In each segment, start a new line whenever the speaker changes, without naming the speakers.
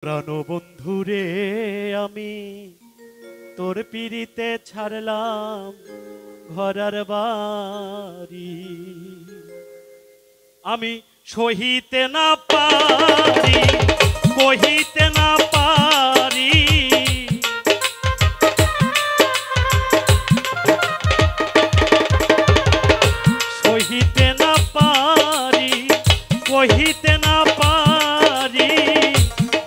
প্রাণবন্ধুরে আমি তোর পিড়িতে ছাড়লাম ঘরার বাড়ি, আমি সহিতে না পারি, কহিতে না পারি, সহিতে না পারি, কহিতে না পারি,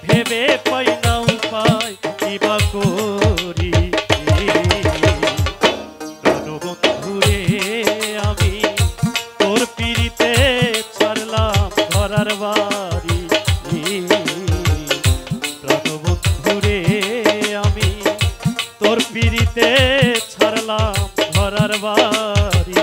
ভেবে পাই না উপায় কিবা করি। প্রাণবন্ধুরে আমি তোর পিড়িতে ছাড়লাম ঘরার বাড়ি, প্রাণবন্ধুরে আমি তোর পিড়িতে ছাড়লাম ঘরার বাড়ি।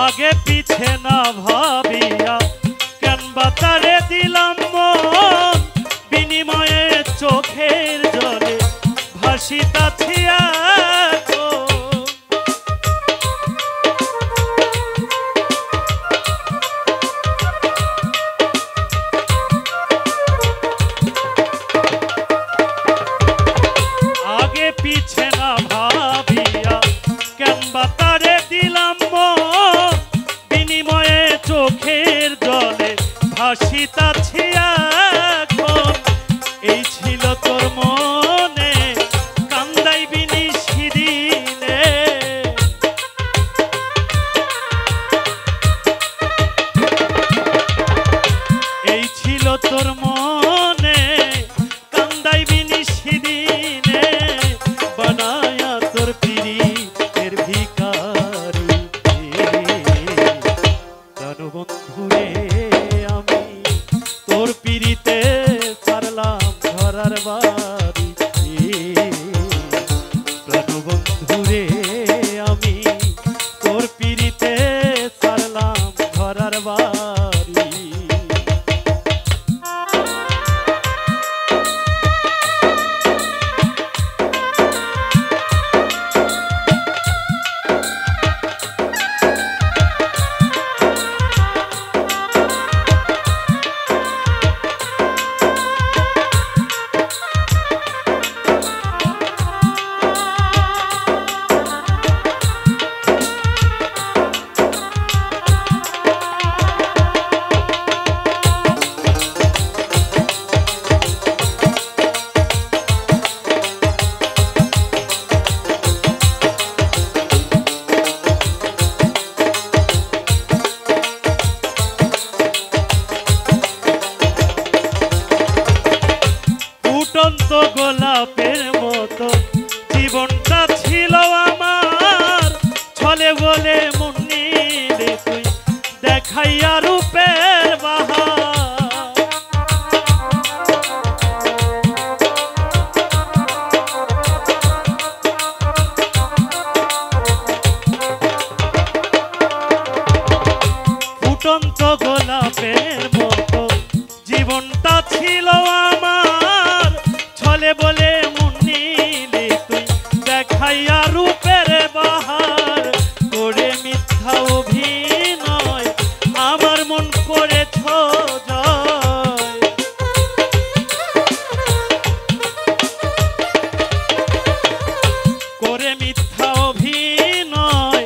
आगे पीछे ना भाबिया केन बातारे दिलाम मन, बिनिमये चोखेर जले भासिताछि এখন। आगे पीछे ना भाबिया केन बातारे दिलाम मन, বিনিময়ে চোখের জলে ভাসিতাছি এখন। এই ছিল তোর মনে কান্দাইবি নিশিদিনে, এই ছিল তোর মনে কান্দাইবি নিশিদিনে, বানায়া তোর পিড়িতের ভিখারি। প্রাণবন্ধুরে আমি তোর পিড়িতে ছাড়লাম ঘরার বাড়ি, প্রাণবন্ধুরে আমি তোর পিড়িতে ছাড়লাম ঘরার বাড়ি। ফুটন্ত গোলাপের মতো জীবনটা ছিল আমার, ছলে বলে মন নিলে তুই দেখাইয়া রূপের বাহার। ফুটন্ত গোলাপের মতো জীবনটা ছিল আমার, ছলে বলে মন নিলে তুই দেখাইয়া রূপের বাহার। করে মিথ্যা অভিনয় আমার মন করেছ জয়, করে মিথ্যা অভিনয়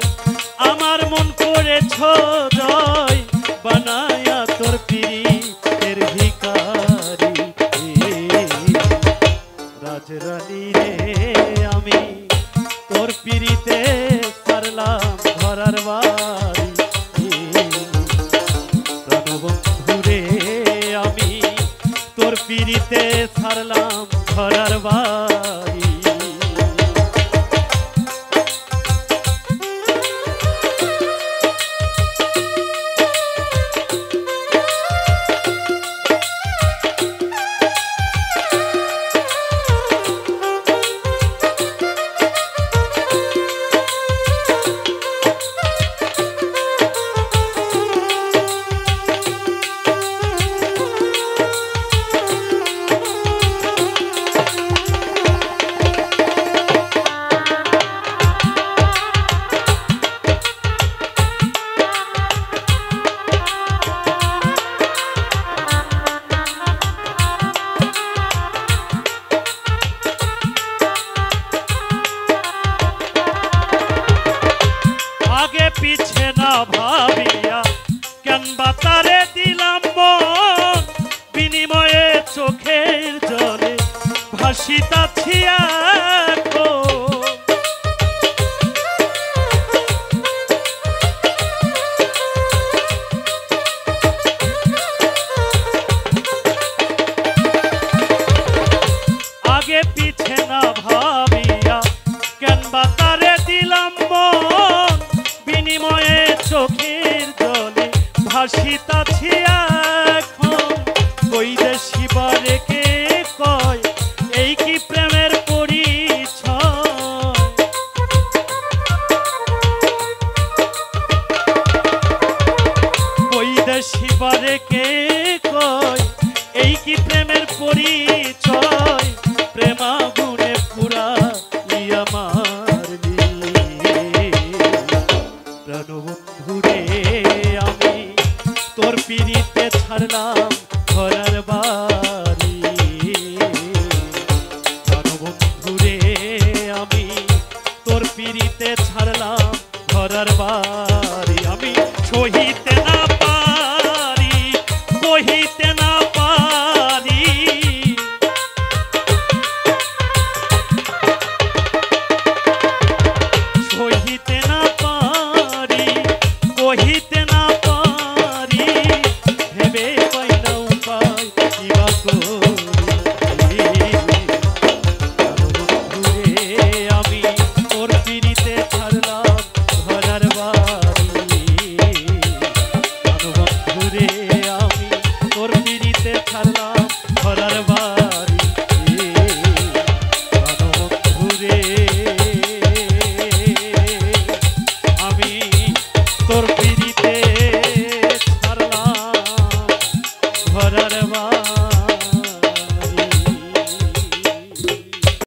আমার মন করেছ জয়, বানায়া তোর পিড়িতের ভিখারি। রাজরানী রে আমি তোর পিড়িতে ছাড়লাম ঘরার বাড়ি, প্রাণবন্ধুরে আমি তোর পিড়িতে ছাড়লাম ঘরার বাড়ি। ভাবিয়া কেন বাতারে দিলাম মন বিনিময়ে চোখের জলে ভাসিতাছি এখন। আগে পিছে না ভাবিয়া কেন বাতারে দিলাম মন বিনিময়ে চোখের জলে ভাসিতাছি এখন। কই দেশি বারে কে কয় এই কি প্রেমের পরিচয়। কই দেশি বারে কে কয় এই কি প্রেমের পরিচয়। প্রেমাগুনে পুরা আমার প্রাণবন্ধু রে আমি তোর পিড়িতে ছাড়লাম